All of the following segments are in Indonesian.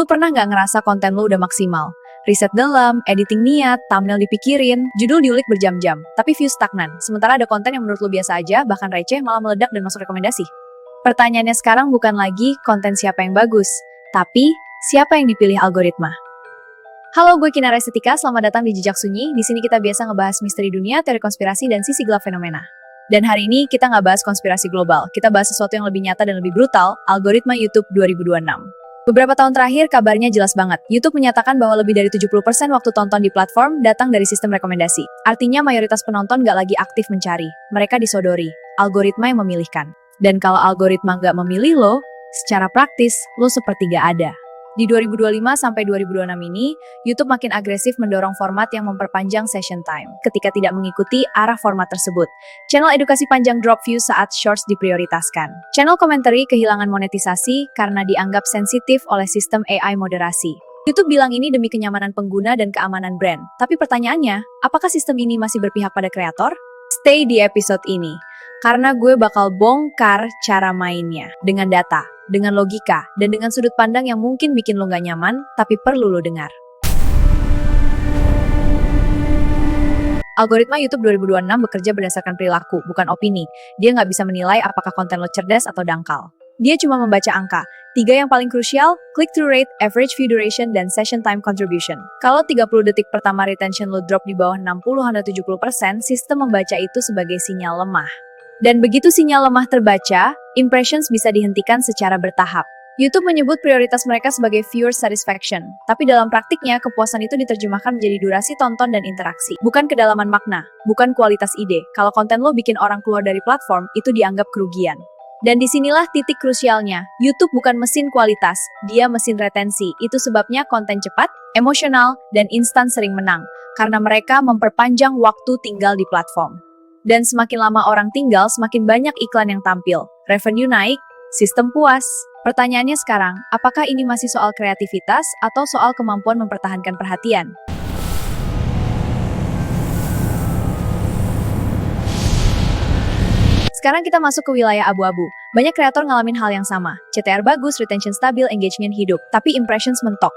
Lu pernah nggak ngerasa konten lu udah maksimal? Riset dalam, editing niat, thumbnail dipikirin, judul diulik berjam-jam, tapi views stagnan. Sementara ada konten yang menurut lu biasa aja, bahkan receh, malah meledak dan masuk rekomendasi. Pertanyaannya sekarang bukan lagi konten siapa yang bagus, tapi siapa yang dipilih algoritma. Halo, gue Kinara Estetika, selamat datang di Jejak Sunyi. Di sini kita biasa ngebahas misteri dunia, teori konspirasi, dan sisi gelap fenomena. Dan hari ini kita nggak bahas konspirasi global, kita bahas sesuatu yang lebih nyata dan lebih brutal, algoritma YouTube 2026. Beberapa tahun terakhir kabarnya jelas banget, YouTube menyatakan bahwa lebih dari 70% waktu tonton di platform datang dari sistem rekomendasi. Artinya mayoritas penonton nggak lagi aktif mencari, mereka disodori, algoritma yang memilihkan. Dan kalau algoritma nggak memilih lo, secara praktis, lo seperti nggak ada. Di 2025 sampai 2026 ini, YouTube makin agresif mendorong format yang memperpanjang session time. Ketika tidak mengikuti arah format tersebut, channel edukasi panjang drop views saat shorts diprioritaskan. Channel commentary kehilangan monetisasi karena dianggap sensitif oleh sistem AI moderasi. YouTube bilang ini demi kenyamanan pengguna dan keamanan brand. Tapi pertanyaannya, apakah sistem ini masih berpihak pada kreator? Stay di episode ini, karena gue bakal bongkar cara mainnya dengan data, dengan logika, dan dengan sudut pandang yang mungkin bikin lo gak nyaman, tapi perlu lo dengar. Algoritma YouTube 2026 bekerja berdasarkan perilaku, bukan opini. Dia nggak bisa menilai apakah konten lo cerdas atau dangkal. Dia cuma membaca angka. 3 yang paling krusial, click-through rate, average view duration, dan session time contribution. Kalau 30 detik pertama retention lo drop di bawah 60-70%, sistem membaca itu sebagai sinyal lemah. Dan begitu sinyal lemah terbaca, impressions bisa dihentikan secara bertahap. YouTube menyebut prioritas mereka sebagai viewer satisfaction, tapi dalam praktiknya kepuasan itu diterjemahkan menjadi durasi tonton dan interaksi, bukan kedalaman makna, bukan kualitas ide. Kalau konten lo bikin orang keluar dari platform, itu dianggap kerugian. Dan disinilah titik krusialnya, YouTube bukan mesin kualitas, dia mesin retensi. Itu sebabnya konten cepat, emosional, dan instan sering menang, karena mereka memperpanjang waktu tinggal di platform. Dan semakin lama orang tinggal, semakin banyak iklan yang tampil. Revenue naik, sistem puas. Pertanyaannya sekarang, apakah ini masih soal kreativitas atau soal kemampuan mempertahankan perhatian? Sekarang kita masuk ke wilayah abu-abu. Banyak kreator ngalamin hal yang sama. CTR bagus, retention stabil, engagement hidup, tapi impressions mentok.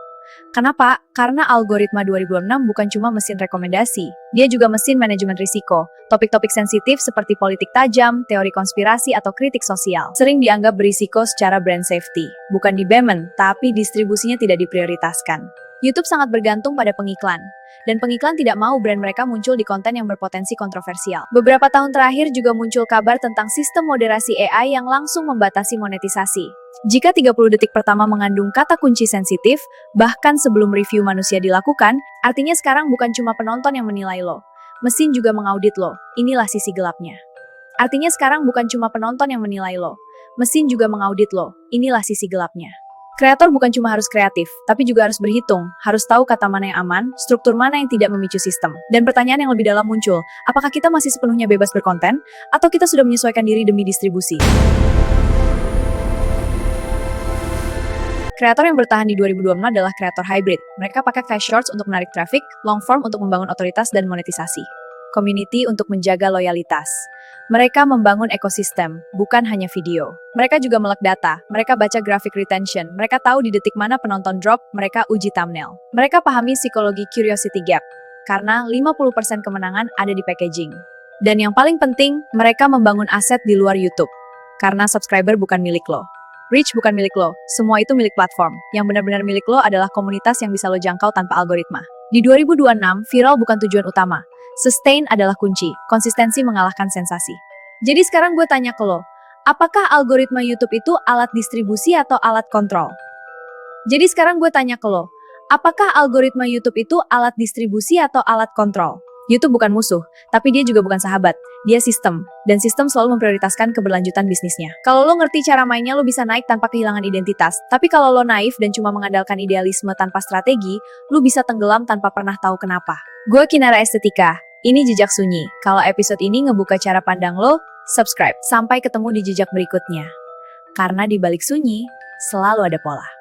Kenapa? Karena algoritma 2026 bukan cuma mesin rekomendasi, dia juga mesin manajemen risiko. Topik-topik sensitif seperti politik tajam, teori konspirasi, atau kritik sosial sering dianggap berisiko secara brand safety. Bukan di-ban, tapi distribusinya tidak diprioritaskan. YouTube sangat bergantung pada pengiklan, dan pengiklan tidak mau brand mereka muncul di konten yang berpotensi kontroversial. Beberapa tahun terakhir juga muncul kabar tentang sistem moderasi AI yang langsung membatasi monetisasi. Jika 30 detik pertama mengandung kata kunci sensitif, bahkan sebelum review manusia dilakukan, artinya sekarang bukan cuma penonton yang menilai lo. Mesin juga mengaudit lo. Inilah sisi gelapnya. Artinya sekarang bukan cuma penonton yang menilai lo. Mesin juga mengaudit lo. Inilah sisi gelapnya. Kreator bukan cuma harus kreatif, tapi juga harus berhitung, harus tahu kata mana yang aman, struktur mana yang tidak memicu sistem. Dan pertanyaan yang lebih dalam muncul, apakah kita masih sepenuhnya bebas berkonten, atau kita sudah menyesuaikan diri demi distribusi? Kreator yang bertahan di 2026 adalah kreator hybrid. Mereka pakai fast shorts untuk menarik traffic, long form untuk membangun otoritas dan monetisasi, community untuk menjaga loyalitas. Mereka membangun ekosistem, bukan hanya video. Mereka juga melek data, mereka baca grafik retention, mereka tahu di detik mana penonton drop, mereka uji thumbnail. Mereka pahami psikologi curiosity gap, karena 50% kemenangan ada di packaging. Dan yang paling penting, mereka membangun aset di luar YouTube, karena subscriber bukan milik lo. Reach bukan milik lo, semua itu milik platform. Yang benar-benar milik lo adalah komunitas yang bisa lo jangkau tanpa algoritma. Di 2026, viral bukan tujuan utama. Sustain adalah kunci, konsistensi mengalahkan sensasi. Jadi sekarang gue tanya ke lo, apakah algoritma YouTube itu alat distribusi atau alat kontrol? Jadi sekarang gue tanya ke lo, apakah algoritma YouTube itu alat distribusi atau alat kontrol? YouTube bukan musuh, tapi dia juga bukan sahabat. Dia sistem, dan sistem selalu memprioritaskan keberlanjutan bisnisnya. Kalau lo ngerti cara mainnya, lo bisa naik tanpa kehilangan identitas. Tapi kalau lo naif dan cuma mengandalkan idealisme tanpa strategi, lo bisa tenggelam tanpa pernah tahu kenapa. Gue Kinara Estetika, ini Jejak Sunyi. Kalau episode ini ngebuka cara pandang lo, subscribe. Sampai ketemu di jejak berikutnya. Karena di balik sunyi, selalu ada pola.